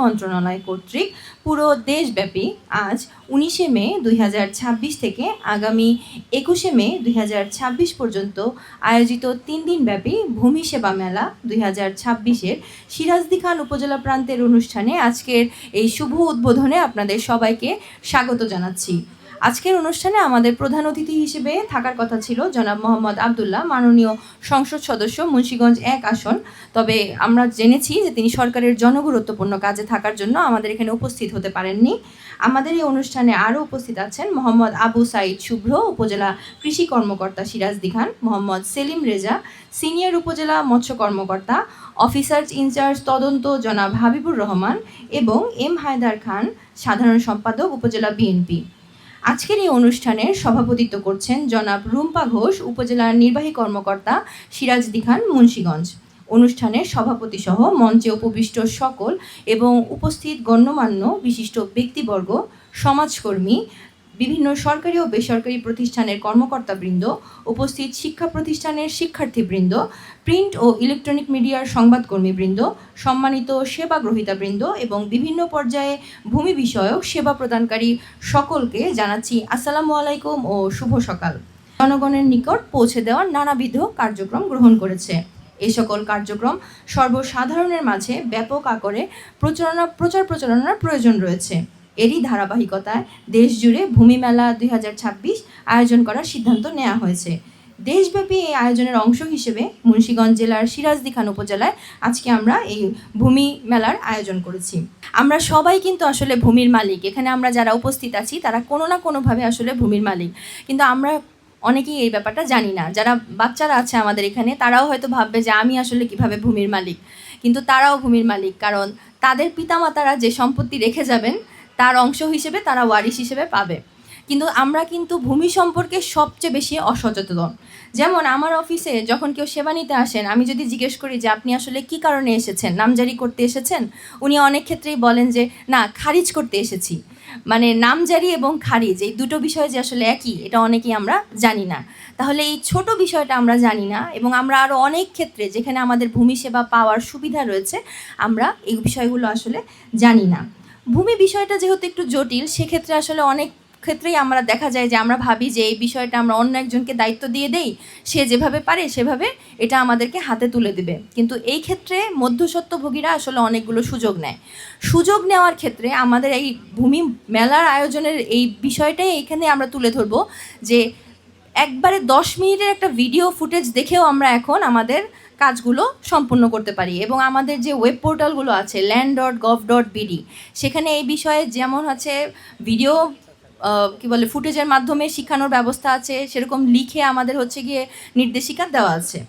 মন্ত্রণালয় কর্তৃক পুরো দেশব্যাপী আজ 19শে মে 2026 থেকে আগামী 21শে মে 2026 পর্যন্ত আয়োজিত 3 দিনব্যাপী ভূমি সেবা মেলা 2026-এর সিরাজদি খান উপজেলা প্রান্তের অনুষ্ঠানে আজকের এই শুভ উদ্বোধনে আপনাদের সবাইকে স্বাগত জানাচ্ছি। আজকের অনুষ্ঠানে আমাদের প্রধান অতিথি হিসেবে থাকার কথা ছিল জনাব মোহাম্মদ আব্দুল্লাহ, মাননীয় সংসদ সদস্য, মুন্সিগঞ্জ 1 আসন। তবে আমরা জেনেছি যে তিনি সরকারের জনগুরুত্বপূর্ণ কাজে থাকার জন্য আমাদের এখানে উপস্থিত হতে পারেননি। আমাদের এই অনুষ্ঠানে আরও উপস্থিত আছেন মোহাম্মদ আবু সাইদ শুভ্র, উপজেলা কৃষি কর্মকর্তা সিরাজদি খান, মোহাম্মদ সেলিম রেজা, সিনিয়র উপজেলা মৎস্য কর্মকর্তা, অফিসার ইনচার্জ তদন্ত জনাব হাবিবুর রহমান এবং এম হায়দার খান, সাধারণ সম্পাদক, উপজেলা বিএনপি। আজকের এই অনুষ্ঠানের সভাপতিত্ব করছেন জনাব রুম্পা ঘোষ, উপজেলার নির্বাহী কর্মকর্তা, সিরাজদি খান, মুন্সিগঞ্জ। অনুষ্ঠানের সভাপতি সহ মঞ্চে উপবিষ্ট সকল এবং উপস্থিত গণ্যমান্য বিশিষ্ট ব্যক্তিবর্গ, সমাজকর্মী, বিভিন্ন সরকারি ও বেসরকারি প্রতিষ্ঠানের কর্মকর্তাবৃন্দ, উপস্থিত শিক্ষা প্রতিষ্ঠানের শিক্ষার্থীবৃন্দ, প্রিন্ট ও ইলেকট্রনিক মিডিয়ার সংবাদকর্মীবৃন্দ, সম্মানিত সেবা গ্রহীতাবৃন্দ এবং বিভিন্ন পর্যায়ে ভূমি বিষয়ক সেবা প্রদানকারী সকলকে জানাচ্ছি আসসালামু আলাইকুম ও শুভ সকাল। জনগণের নিকট পৌঁছে দেওয়ার নানাবিধ কার্যক্রম গ্রহণ করেছে। এই সকল কার্যক্রম সর্বসাধারণের মাঝে ব্যাপক আকারে প্রচার প্রচারণার প্রয়োজন রয়েছে। এরই ধারাবাহিকতায় দেশ জুড়ে ভূমি মেলা 2026 আয়োজন করার সিদ্ধান্ত নেওয়া হয়েছে। দেশব্যাপী এই আয়োজনের অংশ হিসেবে মুন্সিগঞ্জ জেলার সিরাজদি খান উপজেলায় আজকে আমরা এই ভূমি মেলার আয়োজন করেছি। আমরা সবাই কিন্তু আসলে ভূমির মালিক। এখানে আমরা যারা উপস্থিত আছি তারা কোনো না কোনোভাবে আসলে ভূমির মালিক, কিন্তু আমরা অনেকেই এই ব্যাপারটা জানি না। যারা বাচ্চারা আছে আমাদের এখানে তারাও হয়তো ভাববে যে আমি আসলে কিভাবে ভূমির মালিক, কিন্তু তারাও ভূমির মালিক, কারণ তাদের পিতামাতারা যে সম্পত্তি রেখে যাবেন তার অংশ হিসেবে তারা ওয়ারিশ হিসেবে পাবে। কিন্তু আমরা কিন্তু ভূমি সম্পর্কে সবচেয়ে বেশি অসচেতন। যেমন আমার অফিসে যখন কেউ সেবা নিতে আসেন, আমি যদি জিজ্ঞেস করি যে আপনি আসলে কি কারণে এসেছেন, নামজারি করতে এসেছেন, উনি অনেক ক্ষেত্রেই বলেন যে না, খারিজ করতে এসেছি। মানে নামজারি এবং খারিজ এই দুটো বিষয় যে আসলে একই, এটা অনেকেই আমরা জানি না। তাহলে এই ছোট বিষয়টা আমরা জানি না, এবং আমরা আরও অনেক ক্ষেত্রে যেখানে আমাদের ভূমি সেবা পাওয়ার সুবিধা রয়েছে আমরা এই বিষয়গুলো আসলে জানি না। ভূমি বিষয়টা যেহেতু একটু জটিল, সেক্ষেত্রে আসলে অনেক ক্ষেত্রেই আমরা দেখা যায় যে আমরা ভাবি যে এই বিষয়টা আমরা অন্য একজনকে দায়িত্ব দিয়ে দেই, সে যেভাবে পারে সেভাবে এটা আমাদেরকে হাতে তুলে দেবে। কিন্তু এই ক্ষেত্রে মধ্যস্বত্বভোগীরা আসলে অনেকগুলো সুযোগ নেয়। সুযোগ নেওয়ার ক্ষেত্রে আমাদের এই ভূমি মেলার আয়োজনের এই বিষয়টাই এখানে আমরা তুলে ধরবো যে একবারে 10 মিনিটের একটা ভিডিও ফুটেজ দেখেও আমরা এখন আমাদের কাজগুলো সম্পূর্ণ করতে পারি। এবং আমাদের যে ওয়েব পোর্টালগুলো আছে land.gov.bd, সেখানে এই বিষয়ে যেমন হচ্ছে ভিডিও ফুটেজের মাধ্যমে শেখানোর ব্যবস্থা আছে, সেরকম লিখে আমাদের হচ্ছে গিয়ে নির্দেশিকা দেওয়া আছে।